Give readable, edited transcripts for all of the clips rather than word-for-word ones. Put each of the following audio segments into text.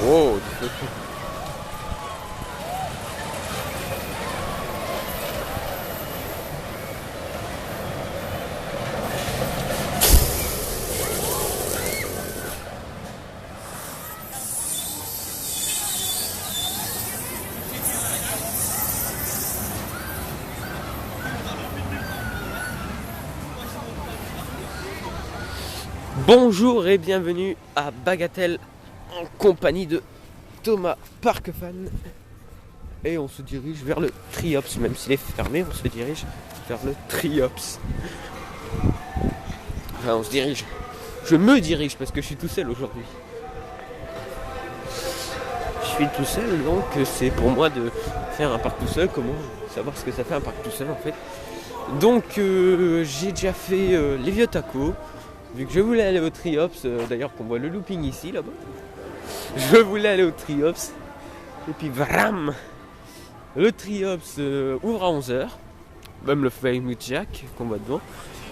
Oh. Bonjour et bienvenue à Bagatelle en compagnie de Thomas Parkfan. Et on se dirige vers le Triops, même s'il est fermé, on se dirige vers le Triops. Enfin, on se dirige. Je me dirige parce que je suis tout seul aujourd'hui. Je suis tout seul, donc c'est pour moi de faire un parc tout seul. Comment savoir ce que ça fait un parc tout seul en fait. Donc j'ai déjà fait les vieux tacos. Vu que je voulais aller au Triops, d'ailleurs qu'on voit le looping ici, là-bas. Je voulais aller au Triops. Et puis vram, le Triops ouvre à 11h. Même le Famous Jack qu'on voit devant,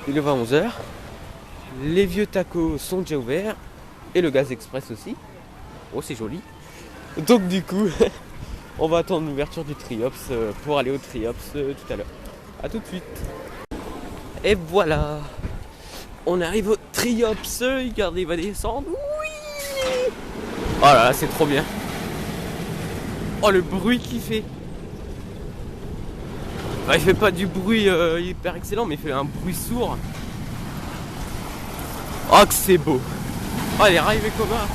il ouvre à 11h. Les vieux tacos sont déjà ouverts. Et le Gaz Express aussi. Oh, c'est joli. Donc du coup, on va attendre l'ouverture du Triops pour aller au Triops tout à l'heure. A tout de suite. Et voilà. On arrive au Triops, regardez, il va descendre. Oui. Oh là là, c'est trop bien. Oh, le bruit qu'il fait. Bah, il fait pas du bruit hyper excellent, mais il fait un bruit sourd. Oh, que c'est beau. Oh, les rails Vekoma.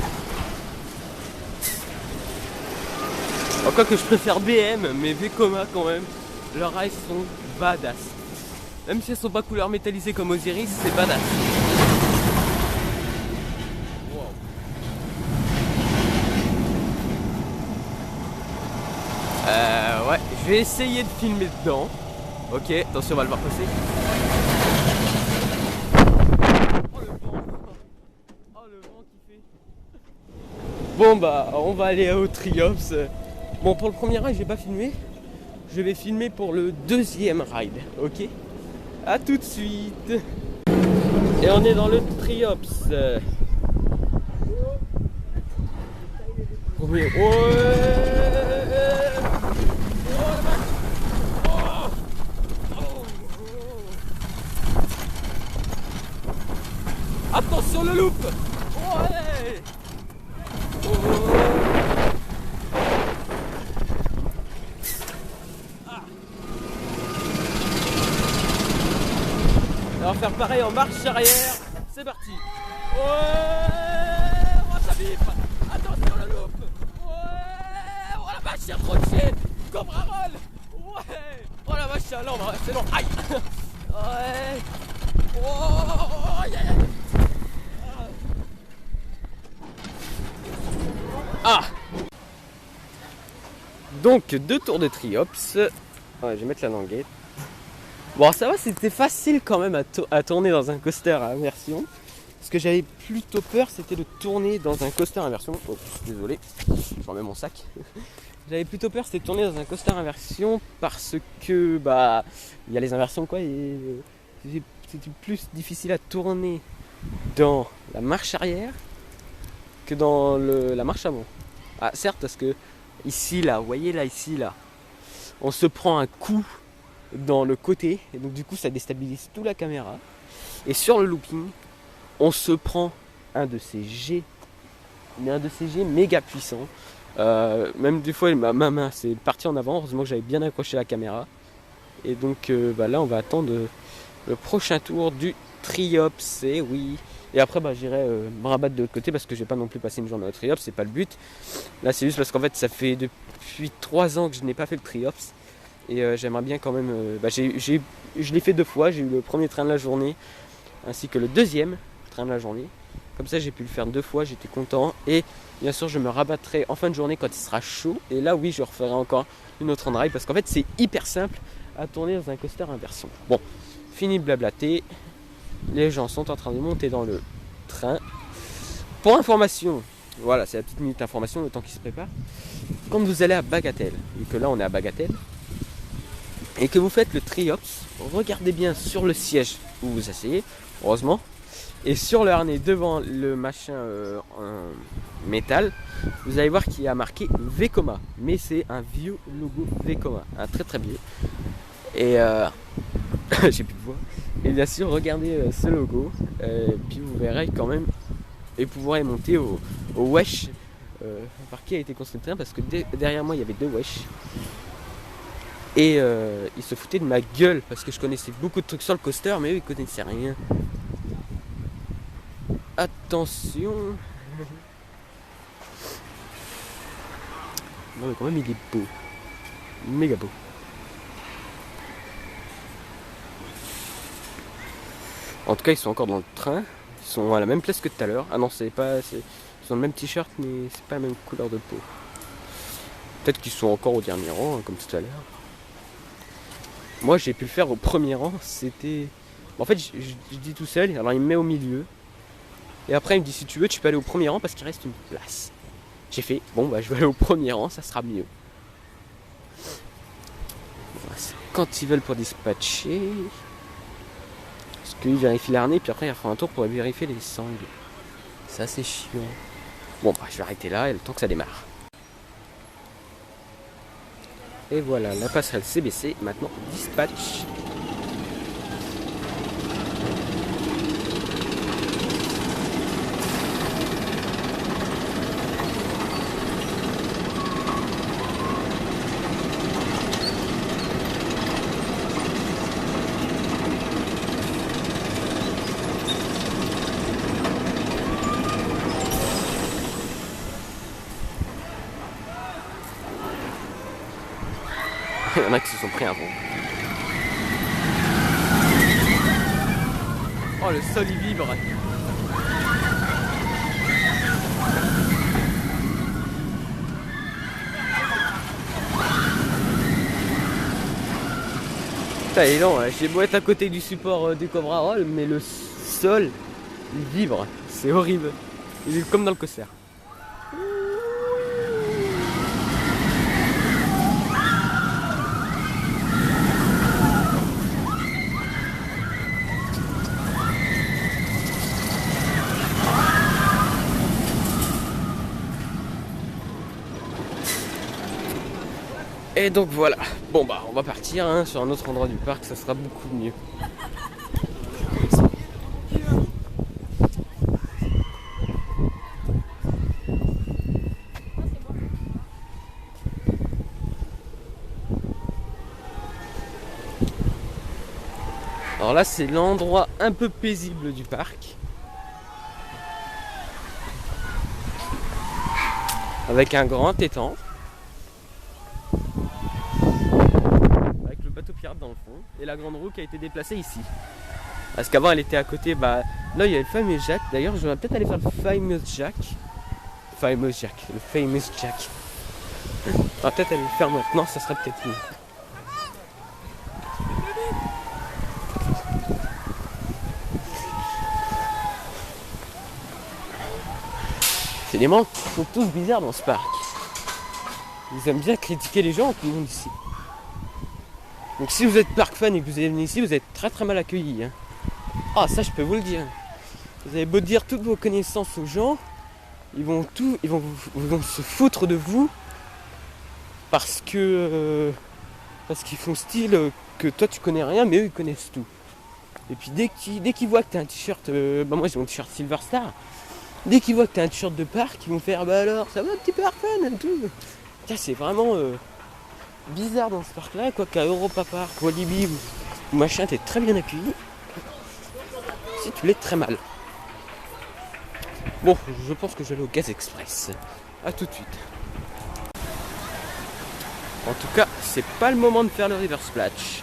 Oh, quoi que je préfère BM, mais Vekoma quand même. Leurs rails sont badass. Même si elles sont pas couleur métallisée comme Osiris, c'est badass. Wow. Ouais, je vais essayer de filmer dedans. Ok, attention, on va le voir passer. Oh le vent. Oh le vent qui fait. Bon bah, on va aller au Triops. Bon, pour le premier ride, je vais pas filmer. Je vais filmer pour le deuxième ride, ok? A tout de suite. Et on est dans le Triops. Premier. Attention le loop. Ouais. On va faire pareil en marche arrière. C'est parti. Ouais. Oh, ça bip. Attention le loop. Ouais. Oh la vache, il y a trop de chiens. Cobra roll. Ouais. Oh la vache, c'est à l'ombre. C'est long. Aïe. Ouais. Oh, aïe, aïe, aïe. Ah. Donc 2 tours de Triops. Ouais, je vais mettre la languette. Bon, ça va, c'était facile quand même à tourner dans un coaster à immersion. Ce que j'avais plutôt peur, c'était de tourner dans un coaster à immersion. Oh, désolé, je remets mon sac. J'avais plutôt peur, c'était de tourner dans un coaster à immersion parce que, bah, il y a les inversions quoi, et c'était plus difficile à tourner dans la marche arrière que dans la marche avant. Ah, certes, parce que ici, là, vous voyez là, ici, là, on se prend un coup dans le côté et donc du coup ça déstabilise toute la caméra, et sur le looping on se prend un de ces G méga puissants, même des fois ma main c'est parti en avant, heureusement que j'avais bien accroché la caméra, et donc là on va attendre le prochain tour du Triops, et oui, et après j'irai me rabattre de l'autre côté parce que je vais pas non plus passer une journée au Triops, c'est pas le but, là c'est juste parce qu'en fait ça fait depuis 3 ans que je n'ai pas fait le Triops. Et j'aimerais bien quand même. Je l'ai fait 2 fois. J'ai eu le premier train de la journée ainsi que le deuxième train de la journée. Comme ça, j'ai pu le faire 2 fois. J'étais content. Et bien sûr, je me rabattrai en fin de journée quand il sera chaud. Et là, oui, je referai encore une autre on-ride parce qu'en fait, c'est hyper simple à tourner dans un coaster inversion. Bon, fini de blablater. Les gens sont en train de monter dans le train. Pour information, voilà, c'est la petite minute information, le temps qui se prépare. Quand vous allez à Bagatelle, et que là, on est à Bagatelle, et que vous faites le Triops, regardez bien sur le siège où vous asseyez, heureusement, Et sur le harnais devant le machin en métal, vous allez voir qu'il y a marqué Vekoma. Mais c'est un vieux logo Vekoma, un très très vieux. Et j'ai plus de voix. Et bien sûr, regardez ce logo, puis vous verrez quand même, et vous pourrez monter au wesh par qui a été construit le train, parce que derrière moi il y avait 2 wesh. Et ils se foutaient de ma gueule parce que je connaissais beaucoup de trucs sur le coaster, mais eux ils connaissaient rien. Attention. Non mais quand même il est beau. Méga beau. En tout cas ils sont encore dans le train. Ils sont à la même place que tout à l'heure. Ah non c'est pas. Ils ont le même t-shirt mais c'est pas la même couleur de peau. Peut-être qu'ils sont encore au dernier rang, hein, comme tout à l'heure. Moi j'ai pu le faire au premier rang. C'était. En fait je dis tout seul, alors il me met au milieu. Et après il me dit si tu veux tu peux aller au premier rang parce qu'il reste une place. J'ai fait bon bah je vais aller au premier rang, ça sera mieux. C'est quand ils veulent pour dispatcher. Parce qu'ils vérifient l'arnais puis après ils refont un tour pour vérifier les sangles. C'est assez chiant. Bon bah je vais arrêter là et le temps que ça démarre. Et voilà, la passerelle CBC, maintenant dispatch. Il y en a qui se sont pris un vent. Oh le sol il vibre. Putain il est lent, j'ai beau être à côté du support du Cobra Roll, mais le sol il vibre, c'est horrible. Il est comme dans le coaster. Et donc voilà, bon bah on va partir hein, sur un autre endroit du parc, ça sera beaucoup mieux. Alors là c'est l'endroit un peu paisible du parc. Avec un grand étang. Pirate dans le fond et la grande roue qui a été déplacée ici parce qu'avant elle était à côté, bah là il y a le fameux Jack, d'ailleurs je vais peut-être aller faire le famous Jack on va peut-être aller le faire maintenant, ça serait peut-être mieux. C'est des membres qui sont tous bizarres dans ce parc, ils aiment bien critiquer les gens, tout le monde ici. Donc si vous êtes parc fan et que vous êtes venu ici, vous êtes très très mal accueillis. Hein. Ah ça je peux vous le dire. Vous avez beau dire toutes vos connaissances aux gens, ils vont se foutre de vous parce que parce qu'ils font style que toi tu connais rien mais eux ils connaissent tout. Et puis dès qu'ils voient que t'as un t-shirt, bah moi j'ai mon t-shirt Silver Star, dès qu'ils voient que t'as un t-shirt de parc, ils vont faire bah alors ça va petit parc fan et tout. Tiens, c'est vraiment bizarre dans ce parc là, quoi qu'à Europa Park, Walibi ou machin, t'es très bien accueilli. Si tu l'es très mal. Bon, je pense que je vais aller au Gaz Express. A tout de suite. En tout cas, c'est pas le moment de faire le River Splash.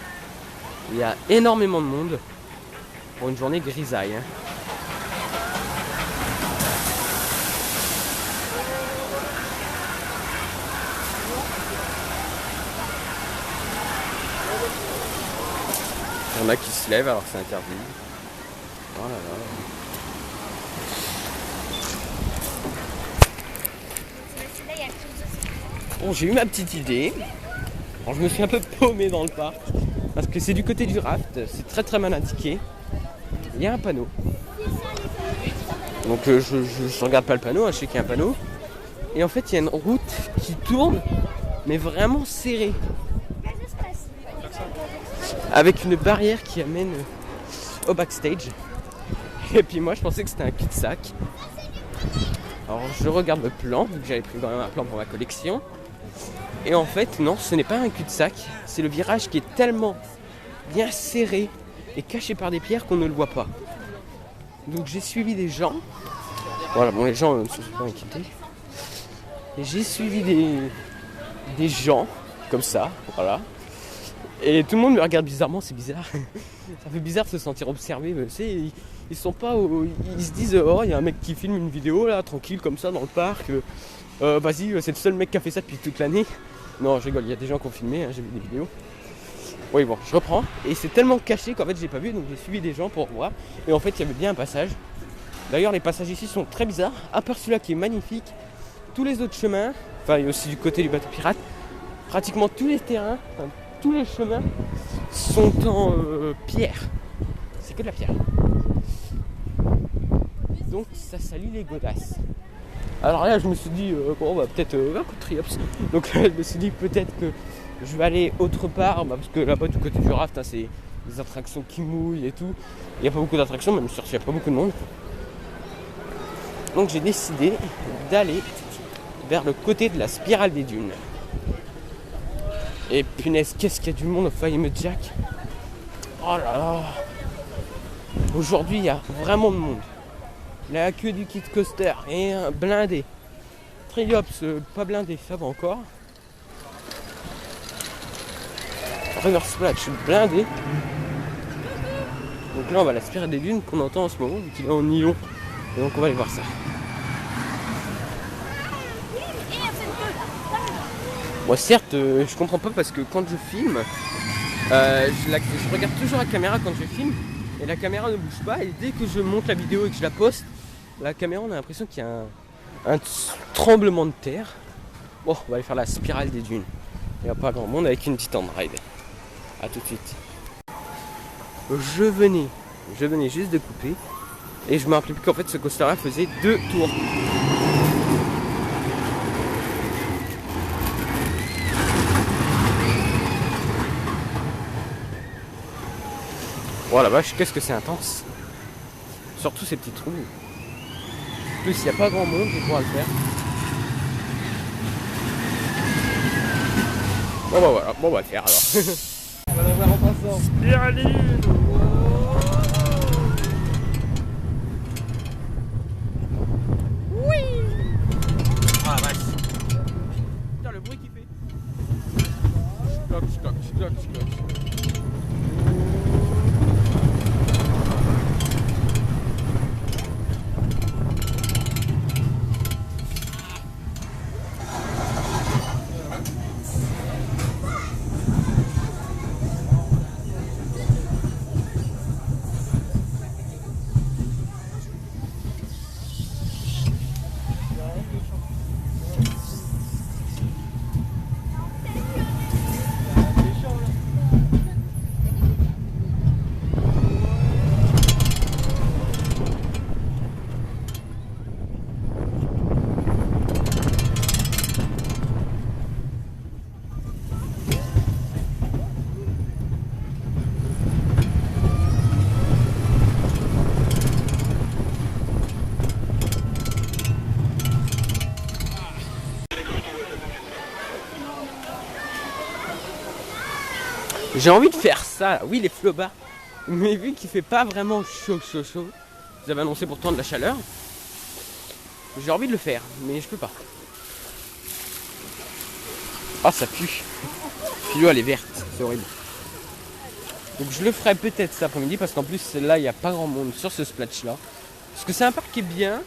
Il y a énormément de monde pour une journée grisaille. Hein. Il y en a qui se lèvent alors que c'est interdit. Oh là là. Bon, j'ai eu ma petite idée. Alors, je me suis un peu paumé dans le parc. Parce que c'est du côté du raft. C'est très très mal indiqué. Il y a un panneau. Donc je regarde pas le panneau, hein, je sais qu'il y a un panneau. Et en fait il y a une route qui tourne, mais vraiment serrée. Avec une barrière qui amène au backstage. Et puis moi je pensais que c'était un cul-de-sac. Alors je regarde le plan, vu que j'avais pris quand même un plan pour ma collection. Et en fait non, ce n'est pas un cul-de-sac. C'est le virage qui est tellement bien serré et caché par des pierres qu'on ne le voit pas. Donc j'ai suivi des gens. Voilà, bon les gens ne se sont pas inquiétés. Et j'ai suivi des gens comme ça, voilà. Et tout le monde me regarde bizarrement, c'est bizarre. Ça fait bizarre de se sentir observé, mais tu sais, ils sont pas ils se disent oh il y a un mec qui filme une vidéo là, tranquille comme ça dans le parc. Vas-y, c'est le seul mec qui a fait ça depuis toute l'année. Non je rigole, il y a des gens qui ont filmé, hein, j'ai vu des vidéos. Oui bon, je reprends. Et c'est tellement caché qu'en fait j'ai pas vu, donc j'ai suivi des gens pour voir. Et en fait il y avait bien un passage. D'ailleurs les passages ici sont très bizarres, à part celui-là qui est magnifique. Tous les autres chemins, enfin et aussi du côté du bateau pirate, pratiquement tous les terrains, enfin, tous les chemins sont en pierre. C'est que de la pierre. Donc ça salit les godasses. Alors là je me suis dit bon bah peut-être un coup de triops. Donc là je me suis dit peut-être que je vais aller autre part, parce que là-bas du côté du raft hein, c'est des attractions qui mouillent et tout. Il n'y a pas beaucoup d'attractions, même si il n'y a pas beaucoup de monde. Donc j'ai décidé d'aller vers le côté de la spirale des dunes. Et punaise, qu'est-ce qu'il y a du monde au Famous Jack. Oh là là. Aujourd'hui il y a vraiment de monde. La queue du kit coaster et un blindé. Triops pas blindé, ça va encore. River Splash blindé. Donc là on va à la spirale des dunes qu'on entend en ce moment, vu qu'il est en nylon. Et donc on va aller voir ça. Moi certes je comprends pas parce que quand je filme, je regarde toujours la caméra quand je filme et la caméra ne bouge pas et dès que je monte la vidéo et que je la poste, la caméra on a l'impression qu'il y a un tremblement de terre. Bon on va aller faire la spirale des dunes. Il n'y a pas grand monde avec une petite hand-ride. A tout de suite. Je venais juste de couper et je me rappelais plus qu'en fait ce coaster là faisait 2 tours. Oh la vache, qu'est-ce que c'est intense. Surtout ces petits trous. En plus il n'y a pas grand monde qui pourra le faire. Bon bah voilà, bon on va le faire alors. On va la voir en passant. Spiraline. Oui. Ah la vache. Putain le bruit qu'il fait. Stock. J'ai envie de faire ça, là. Oui les flobards, mais vu qu'il fait pas vraiment chaud, vous avez annoncé pourtant de la chaleur, j'ai envie de le faire, mais je peux pas. Ah ça pue, puis l'eau elle est verte, c'est horrible. Donc je le ferai peut-être cet après-midi parce qu'en plus là il n'y a pas grand monde sur ce splash là. Parce que c'est un parc qui est bien,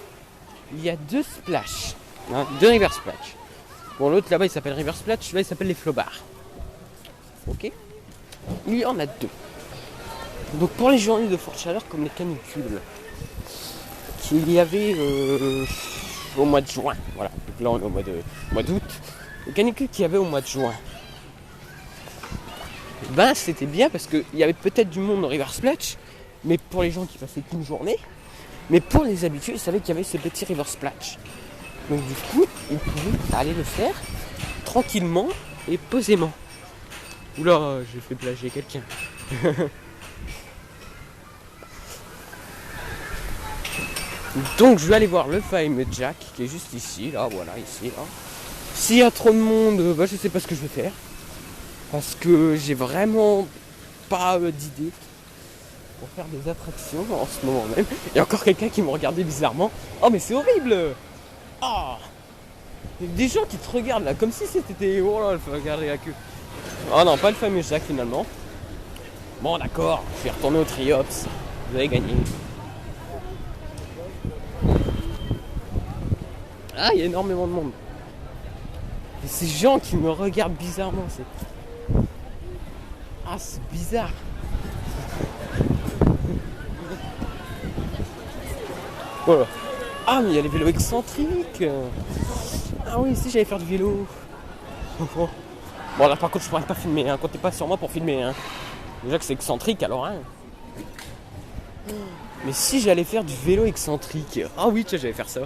il y a 2 splash, hein, 2 river splash. Bon l'autre là-bas il s'appelle river splash, là il s'appelle les flobards. Ok. Il y en a 2. Donc pour les journées de forte chaleur comme les canicules qu'il y avait au mois de juin, voilà, donc là on est au mois d'août, les canicules qu'il y avait au mois de juin, ben c'était bien parce qu'il y avait peut-être du monde au River Splash, mais pour les gens qui passaient qu'une journée, Mais pour les habitués, ils savaient qu'il y avait ce petit river splash. Donc du coup, ils pouvaient aller le faire tranquillement et posément. Oula, j'ai fait plager quelqu'un. Donc je vais aller voir le fameux Jack qui est juste ici, là, voilà, ici, là. S'il y a trop de monde, bah, je sais pas ce que je vais faire. Parce que j'ai vraiment pas d'idée pour faire des attractions en ce moment même. Il y a encore quelqu'un qui me regardait bizarrement. Oh mais c'est horrible. Ah, il y a des gens qui te regardent là comme si c'était... Oh là, il faut regarder la queue. Oh non, pas le fameux Jack finalement. Bon d'accord, je vais retourner au Triops. Vous avez gagné. Ah, il y a énormément de monde. Et ces gens qui me regardent bizarrement, c'est... Ah, c'est bizarre. Voilà. Ah, mais il y a les vélos excentriques. Ah oui, si j'allais faire du vélo. Bon, là par contre, je pourrais pas filmer, hein. Comptez pas sur moi pour filmer, hein. Déjà que c'est excentrique, alors, hein. Mais si j'allais faire du vélo excentrique. Ah oui, tiens, j'allais faire ça.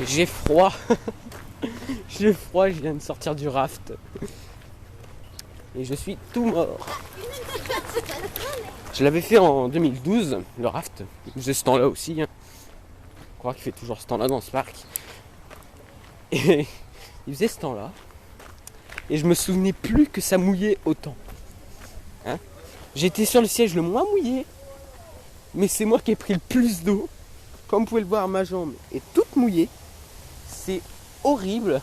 J'ai froid. J'ai froid, je viens de sortir du raft. Et je suis tout mort. Je l'avais fait en 2012, le raft. Il faisait ce temps-là aussi. Hein. Je crois qu'il fait toujours ce temps-là dans ce parc. Et il faisait ce temps-là. Et je me souvenais plus que ça mouillait autant. Hein, j'étais sur le siège le moins mouillé. Mais c'est moi qui ai pris le plus d'eau. Comme vous pouvez le voir, ma jambe est toute mouillée. C'est horrible.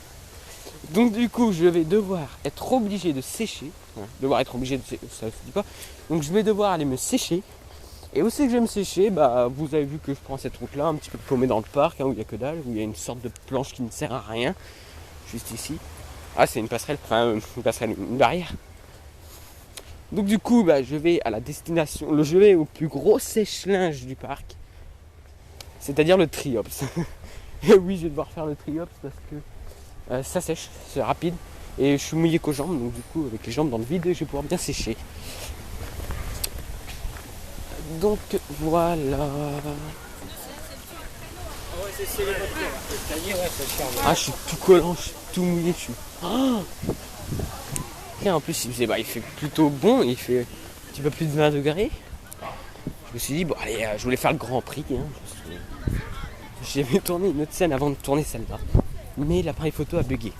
Donc du coup, je vais devoir être obligé de sécher. Devoir être obligé de sécher, ça se dit pas. Donc je vais devoir aller me sécher. Et où c'est que je vais me sécher? Bah vous avez vu que je prends cette route là, un petit peu paumée dans le parc, hein, où il n'y a que dalle, où il y a une sorte de planche qui ne sert à rien. Juste ici. Ah, c'est une passerelle, enfin une passerelle, une barrière. Donc du coup, bah, je vais à la destination, je vais au plus gros sèche-linge du parc. C'est-à-dire le Triops. Et oui, je vais devoir faire le Triops parce que ça sèche, c'est rapide. Et je suis mouillé qu'aux jambes, donc du coup, avec les jambes dans le vide, je vais pouvoir bien sécher. Donc voilà. Ah, je suis tout collant, je suis tout mouillé, je suis... Oh, et en plus, il fait plutôt bon, il fait un petit peu plus de 20 degrés. Je me suis dit, bon allez, je voulais faire le Grand Prix. Hein. J'avais tourné une autre scène avant de tourner celle-là. Mais l'appareil photo a bugué.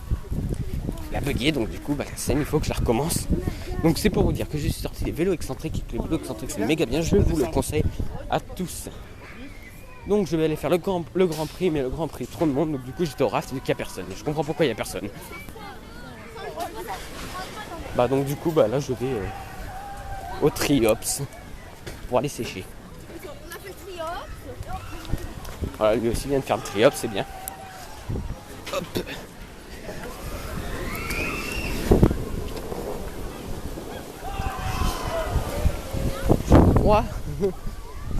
Il a bugué, donc du coup, bah, la scène, il faut que je la recommence. Donc c'est pour vous dire que j'ai sorti les vélos excentriques. Les vélos excentriques, c'est méga bien, je vous le conseille à tous. Donc je vais aller faire le Grand Prix, mais le Grand Prix, trop de monde. Donc du coup, j'étais au raft, vu qu'il n'y a personne. Je comprends pourquoi il n'y a personne. Bah donc du coup, bah là, je vais au Triops pour aller sécher. Voilà, lui aussi vient de faire le Triops, c'est bien. Hop.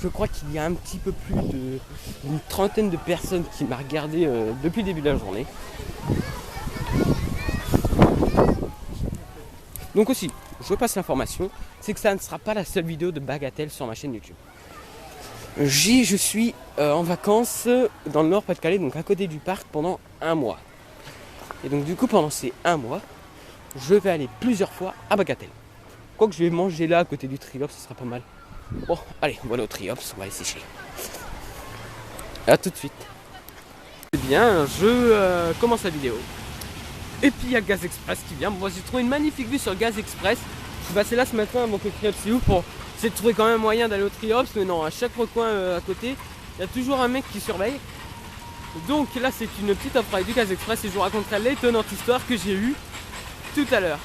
Je crois qu'il y a un petit peu plus d'une trentaine de personnes qui m'ont regardé depuis le début de la journée. Donc aussi, je passe l'information, c'est que ça ne sera pas la seule vidéo de Bagatelle sur ma chaîne YouTube. Je suis en vacances dans le Nord-Pas-de-Calais, donc à côté du parc pendant un mois. Et donc du coup, pendant ces un mois, je vais aller plusieurs fois à Bagatelle. Quoique je vais manger là à côté du Triops, ce sera pas mal. Bon, allez, on va aller au Triops, on va aller sécher. A tout de suite. Eh bien, je commence la vidéo. Et puis il y a Gaz Express qui vient. Moi j'ai trouvé une magnifique vue sur Gaz Express. Je suis passé là ce matin avant que le Triops s'ouvre pour essayer de trouver quand même moyen d'aller au Triops. Mais non, à chaque recoin à côté, il y a toujours un mec qui surveille. Donc là c'est une petite offre avec du Gaz Express et je vous raconterai l'étonnante histoire que j'ai eue tout à l'heure.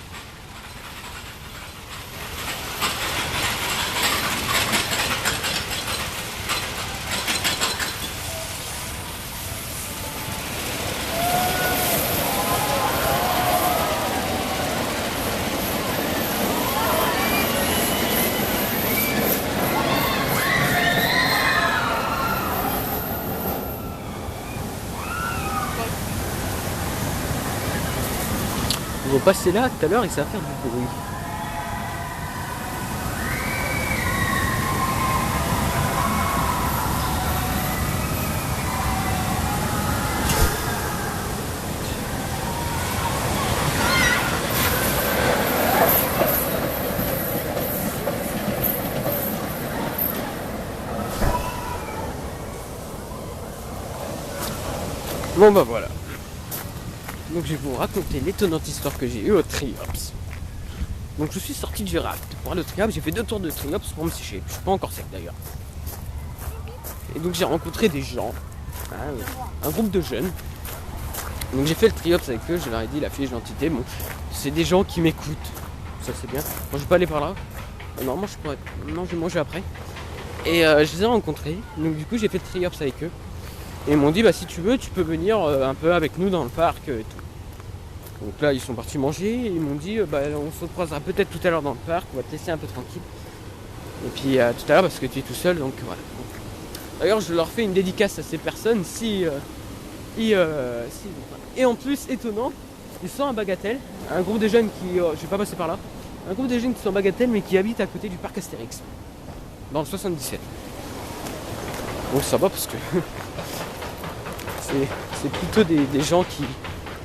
Ils vont passer là tout à l'heure et ça va faire du bruit. Bon bah voilà. Donc je vais vous raconter l'étonnante histoire que j'ai eue au Triops. Donc je suis sorti du raft pour aller au Triops, j'ai fait 2 tours de Triops pour me sécher. Je suis pas encore sec d'ailleurs. Et donc j'ai rencontré des gens, un groupe de jeunes. Donc j'ai fait le Triops avec eux, je leur ai dit la fille gentillité, bon, c'est des gens qui m'écoutent. Ça c'est bien. Moi je vais pas aller par là. Normalement je pourrais. Non, je vais manger après. Et je les ai rencontrés. Donc du coup j'ai fait le Triops avec eux. Et ils m'ont dit bah si tu veux tu peux venir un peu avec nous dans le parc et tout. Donc là ils sont partis manger et ils m'ont dit bah on se croisera peut-être tout à l'heure dans le parc, on va te laisser un peu tranquille. Et puis tout à l'heure parce que tu es tout seul donc voilà. D'ailleurs je leur fais une dédicace à ces personnes si et en plus étonnant, ils sont à Bagatelle, un groupe de jeunes qui je vais pas passer par là. Un groupe de jeunes qui sont à Bagatelle mais qui habitent à côté du parc Astérix. Dans le 77. Donc ça va parce que c'est plutôt des gens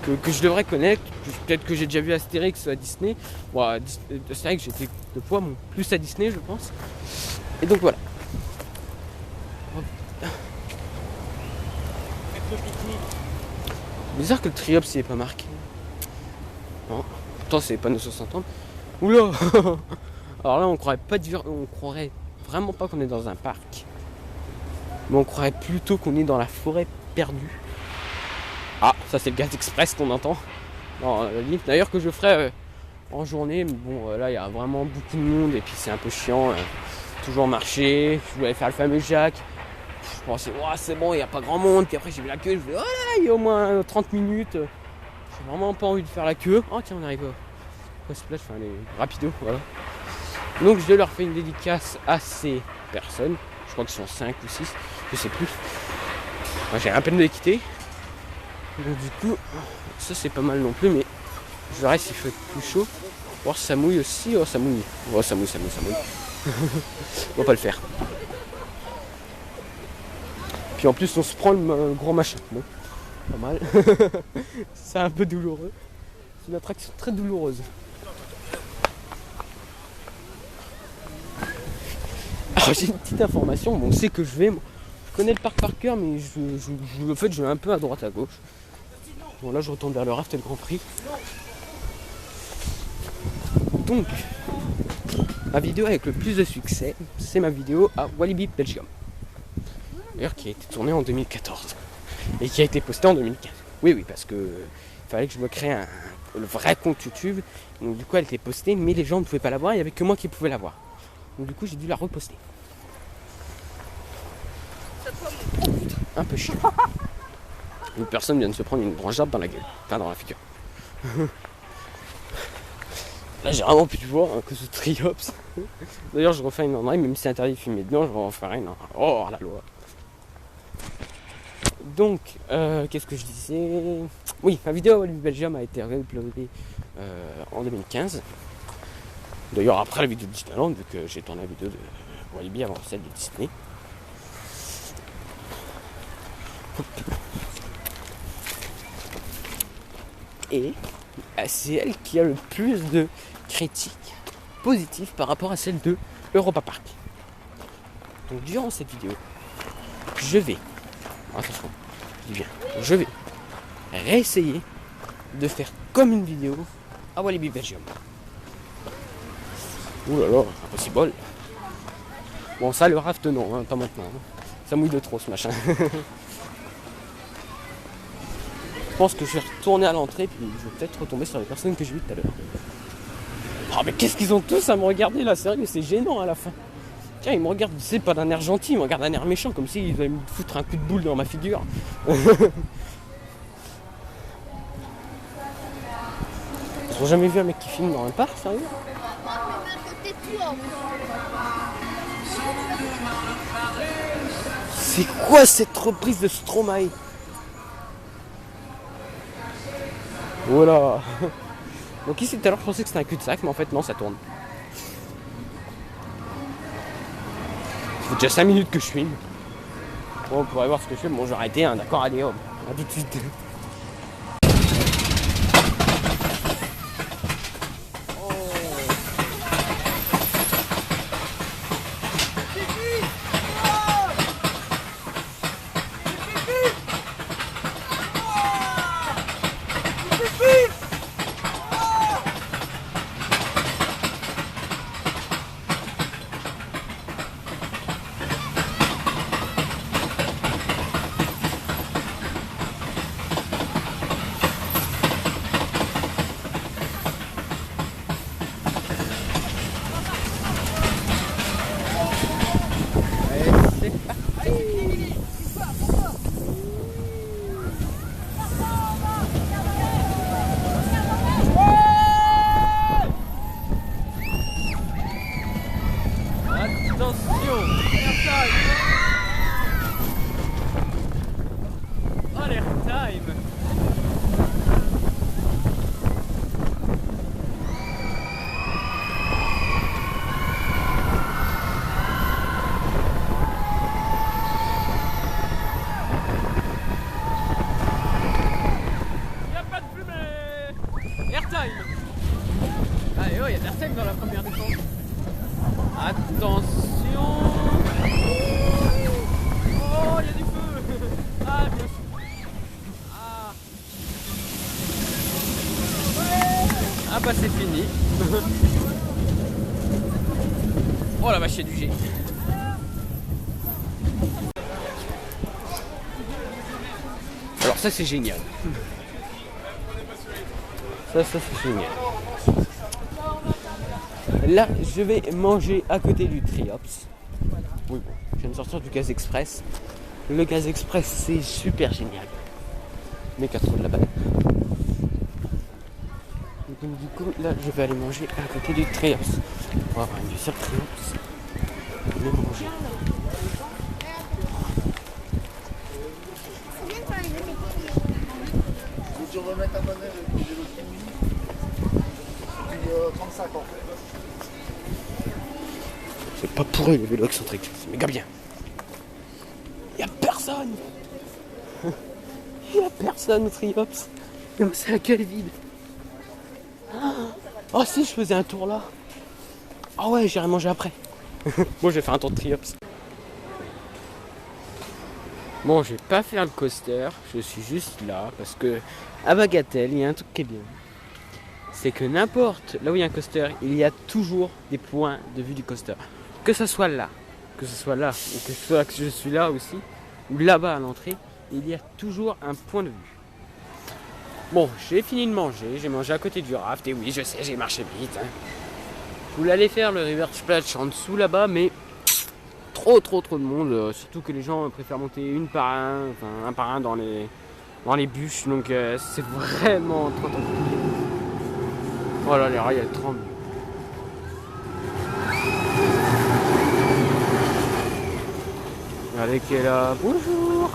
que je devrais connaître. Peut-être que j'ai déjà vu Astérix à Disney. Bon, Astérix j'étais 2 fois plus à Disney je pense. Et donc voilà. Bizarre que le Triops il est pas marqué. Non. Pourtant c'est les panneaux 60 ans. Oula. Alors là on croirait vraiment pas qu'on est dans un parc. Mais on croirait plutôt qu'on est dans la forêt perdue. Ah, ça c'est le Gaz Express qu'on entend. Non, la limite d'ailleurs que je ferai en journée. Mais bon, là il y a vraiment beaucoup de monde et puis c'est un peu chiant. Toujours marcher. Je voulais faire le fameux Jacques. Je pensais, oh, c'est bon, il n'y a pas grand monde. Puis après j'ai vu la queue. Je me dis, oh là, il y a au moins 30 minutes. J'ai vraiment pas envie de faire la queue. Oh tiens, on arrive au splash, enfin les rapidos, voilà. Donc je leur fais une dédicace à ces personnes. Je crois qu'ils sont 5 ou 6, je sais plus. Moi, j'ai à peine de les quitter. Donc du coup, ça c'est pas mal non plus, mais je verrai s'il fait plus chaud. Voir si ça mouille aussi. Oh ça mouille. Oh ça mouille. On va pas le faire. Puis en plus on se prend le gros machin. Bon, pas mal. C'est un peu douloureux. C'est une attraction très douloureuse. Alors j'ai une petite information, bon c'est que je vais, je connais le parc par cœur mais en fait je vais un peu à droite à gauche. Bon là je retourne vers le raft et le Grand Prix. Donc ma vidéo avec le plus de succès, c'est ma vidéo à Walibi Belgium. D'ailleurs qui a été tournée en 2014 et qui a été postée en 2015. Oui parce que il fallait que je me crée le vrai compte YouTube. Donc du coup elle était postée mais les gens ne pouvaient pas la voir, il n'y avait que moi qui pouvais la voir. Donc du coup j'ai dû la reposter. Un peu chiant. Une personne vient de se prendre une branche d'arbre dans la gueule. Enfin dans la figure. Là j'ai vraiment pu voir que ce Triops. D'ailleurs je refais une en live, même si c'est interdit de filmer dedans, je vais en faire une. Oh la loi. Donc qu'est-ce que je disais? Oui, ma vidéo à Walibi Belgium a été uploadée en 2015. D'ailleurs après la vidéo de Disneyland, vu que j'ai tourné la vidéo de Walibi avant celle de Disney. Et c'est elle qui a le plus de critiques positives par rapport à celle de Europa Park. Donc durant cette vidéo, je vais réessayer de faire comme une vidéo à Walibi Belgium. Ouh là là, impossible. Bon ça le raft non, hein, pas maintenant. Ça mouille de trop ce machin. Je pense que je vais retourner à l'entrée puis je vais peut-être retomber sur les personnes que j'ai vues tout à l'heure. Oh mais qu'est-ce qu'ils ont tous à me regarder là, sérieux, c'est gênant à la fin. Tiens, ils me regardent, c'est pas d'un air gentil, ils me regardent d'un air méchant, comme s'ils allaient me foutre un coup de boule dans ma figure. Ils ont jamais vu un mec qui filme dans un parc, sérieux? C'est quoi cette reprise de Stromae? Voilà. Donc ici tout à l'heure je pensais que c'était un cul-de-sac, mais en fait non, ça tourne. Ça fait déjà 5 minutes que je filme. Bon, on pourrait voir ce que je fais. Bon, je vais arrêter, hein, d'accord, allez hop, à tout de suite. mâcher du G. Alors ça c'est génial. Ça c'est génial. Là je vais manger à côté du Triops. Oui bon, je viens de sortir du Gaz Express. Le Gaz Express c'est super génial. Mais qu'à trop de la banane. Donc du coup là je vais aller manger à côté du Triops. On va avoir une sur Triops. Je vais manger. Tu remets ta monnaie de 35 ans. C'est pas pourri le vélo excentrique, c'est méga bien. Y'a personne. Y'a personne au Triops. Non, c'est la gueule vide. Oh si je faisais un tour là. Ah ouais, j'irai manger après. Moi je vais faire un tour de Triops. Bon, je vais pas faire le coaster, je suis juste là parce que à Bagatelle, il y a un truc qui est bien. C'est que n'importe là où il y a un coaster, il y a toujours des points de vue du coaster. Que ce soit là, ou que ce soit que je suis là aussi, ou là-bas à l'entrée, il y a toujours un point de vue. Bon, j'ai fini de manger, j'ai mangé à côté du raft, et oui, je sais, j'ai marché vite. Hein. Je voulais aller faire le River Splash en dessous là-bas, mais trop de monde, surtout que les gens préfèrent monter un par un dans les bûches, donc c'est vraiment trop compliqué. Voilà, les rails elles tremblent. Regardez qui est là, bonjour.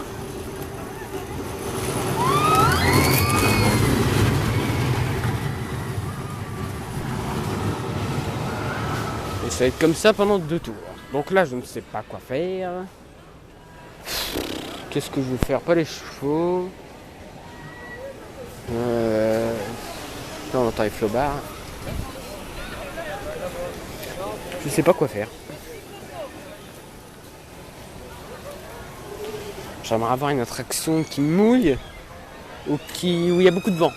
Et ça va être comme ça pendant 2 tours. Donc là, je ne sais pas quoi faire. Qu'est-ce que je vais faire? Pas les chevaux. Là, on entend les flobards. Je sais pas quoi faire. J'aimerais avoir une attraction qui mouille ou où il y a beaucoup de vent.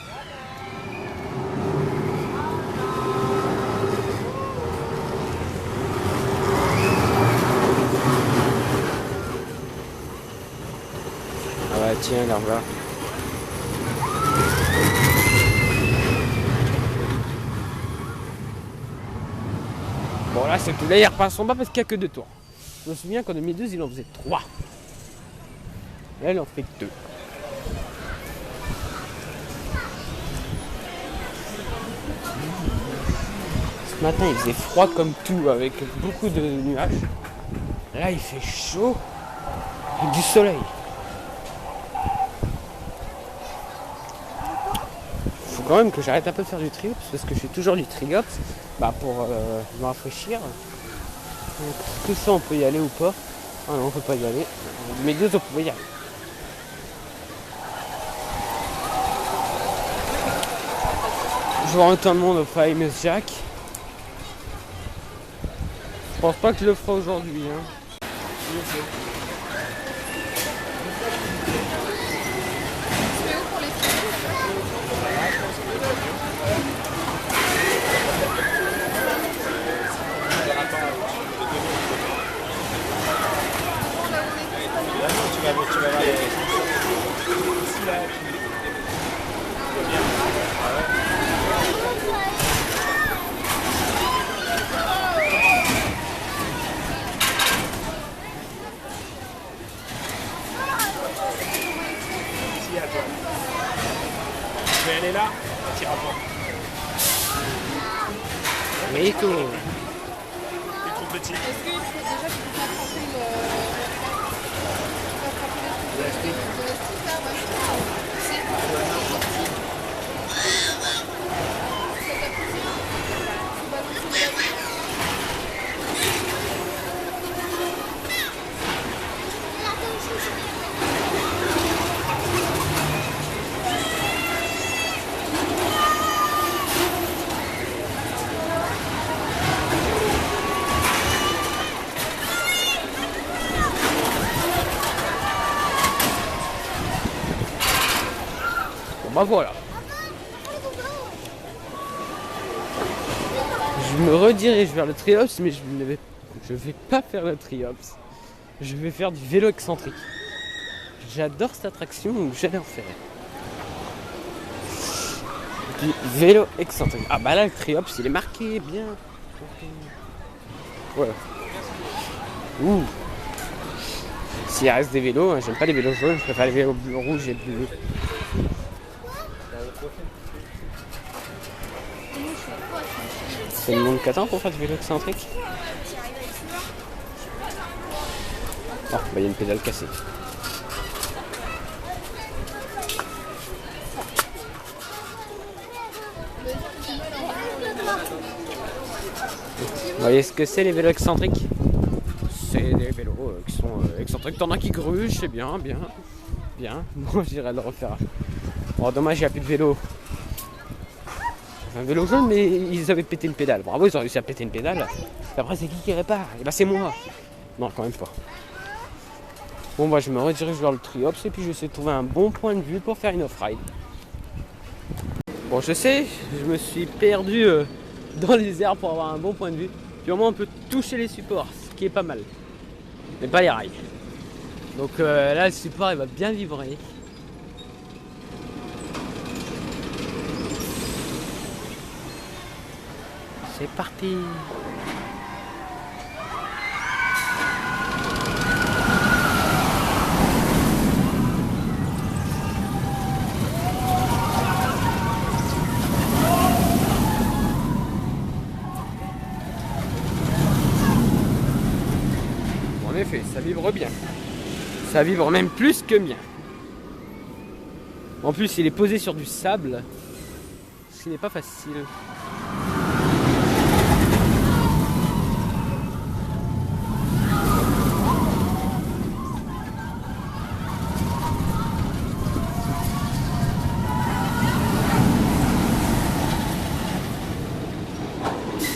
Ah bah tiens, là voilà. Bon là c'est tout, là il repasse en bas parce qu'il n'y a que 2 tours. Je me souviens qu'en 2012 il en faisait 3. Là il en fait que 2. Ce matin il faisait froid comme tout avec beaucoup de nuages. Là il fait chaud avec du soleil. Faut quand même que j'arrête un peu de faire du triops parce que je fais toujours du triops pour me rafraîchir. Est-ce que ça on peut y aller ou pas? Ah non on peut pas y aller. Mais 2 on peut y aller. Je vois autant de monde au Famous Jack. Je pense pas que je le ferai aujourd'hui. Hein. Tu vas voir je vais aller là, tu iras pas. Mais tout. T'es trop petit. Est-ce qu'il faut déjà que tu fasses attraper le stick là, Bon bah voilà. Je me redirige vers le Triops mais Je vais pas faire le triops. Je vais faire du vélo excentrique. J'adore cette attraction, donc j'allais en faire. Du vélo excentrique. Ah bah là le triops il est marqué bien. Ouais. Ouh. S'il reste des vélos, hein, j'aime pas les vélos jaunes, je préfère les vélos rouges et bleus. C'est le monde qu'attend pour faire du vélo excentrique. Oh, bah il y a une pédale cassée. Vous voyez ce que c'est les vélos excentriques? C'est des vélos qui sont excentriques. T'en as qui grugent, c'est bien. Moi j'irais le refaire. Bon, dommage, il n'y a plus de vélo. Un vélo jaune, mais ils avaient pété une pédale. Bravo, ils ont réussi à péter une pédale. Et après, c'est qui répare? Et bah, c'est moi. Non, quand même pas. Bon, moi, je me redirige vers le triops et puis je vais essayer de trouver un bon point de vue pour faire une off-ride. Bon, je sais, je me suis perdu dans les airs pour avoir un bon point de vue. Puis au moins, on peut toucher les supports, ce qui est pas mal. Mais pas les rails. Donc là, le support, il va bien vibrer. C'est parti. En effet, ça vibre bien. Ça vibre même plus que bien. En plus, il est posé sur du sable, ce qui n'est pas facile.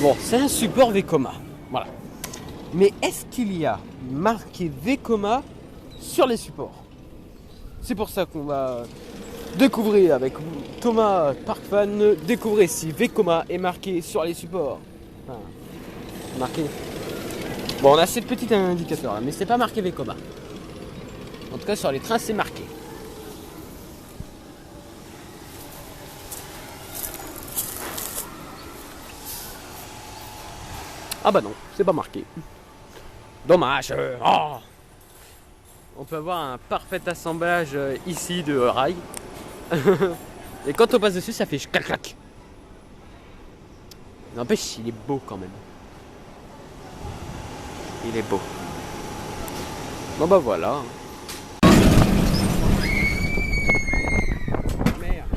Bon, c'est un support Vekoma, voilà. Mais est-ce qu'il y a marqué Vekoma sur les supports? C'est pour ça qu'on va découvrir avec Thomas Parkfan, découvrir si Vekoma est marqué sur les supports. Enfin, marqué. Bon, on a cette petite indicateur là, mais c'est pas marqué Vekoma. En tout cas, sur les trains, c'est marqué. Ah bah non, c'est pas marqué. Dommage. Oh, on peut avoir un parfait assemblage ici de rails. Et quand on passe dessus, ça fait clac clac. N'empêche, il est beau quand même. Il est beau. Bon bah voilà. Merde.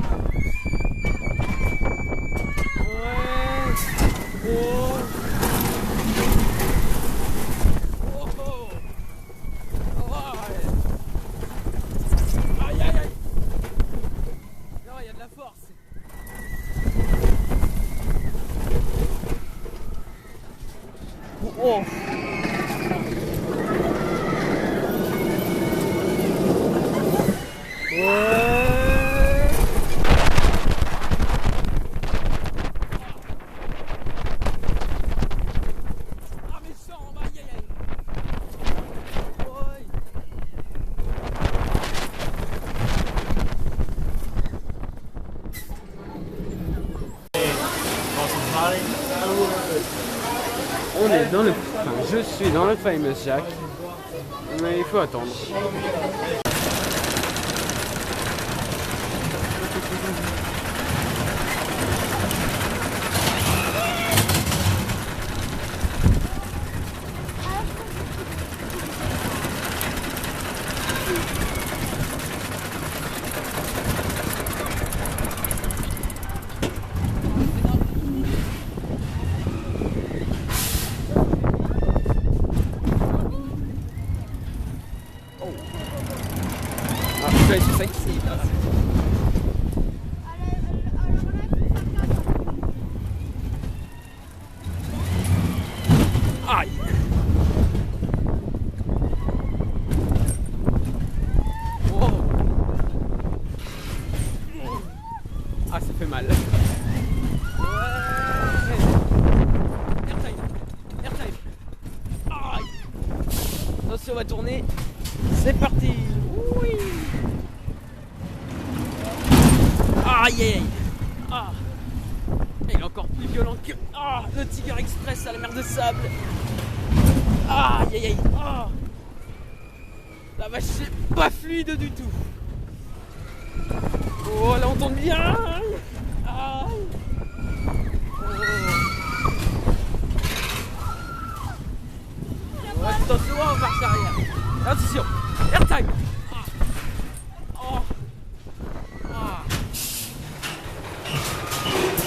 Ouais. Oh. Oh. Ouais. Ah mais ça en bas, aïe aïe aïe. On est dans le... Enfin, je suis dans le Famous Jack, mais il faut attendre. Ah, je suis sexy là. Aïe. Oh. Ah, ça fait mal. Ouais. Airtime. C'est parti. Oui. Aïe aïe aïe. Ah. Il est encore plus violent que le Tiger Express à la mer de sable. Aïe aïe aïe. Ah. La vache, c'est pas fluide du tout. Oh là on tombe bien. Aïe. Oh. Attention, on marche arrière. Attention, airtime. Oh. Ah.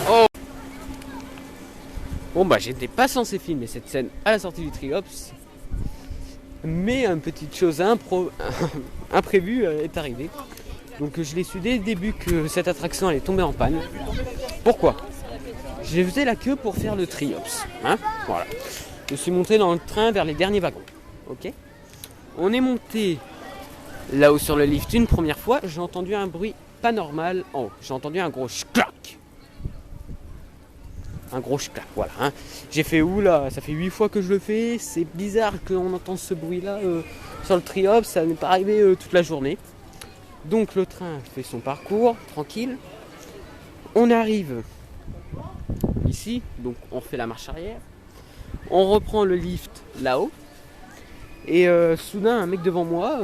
Oh. Bon bah j'étais pas censé filmer cette scène à la sortie du Triops, mais une petite chose imprévue est arrivée. Donc je l'ai su dès le début que cette attraction allait tomber en panne. Pourquoi? Je faisais la queue pour faire le Triops. Hein, voilà. Je suis monté dans le train vers les derniers wagons. Ok. On est monté là-haut sur le lift une première fois. J'ai entendu un bruit pas normal en haut. J'ai entendu un gros clac. Un gros clac, voilà. Hein. J'ai fait oula, ça fait 8 fois que je le fais. C'est bizarre qu'on entende ce bruit-là sur le Triops. Ça n'est pas arrivé toute la journée. Donc le train fait son parcours tranquille. On arrive ici, donc on fait la marche arrière. On reprend le lift là-haut. Et soudain, un mec devant moi,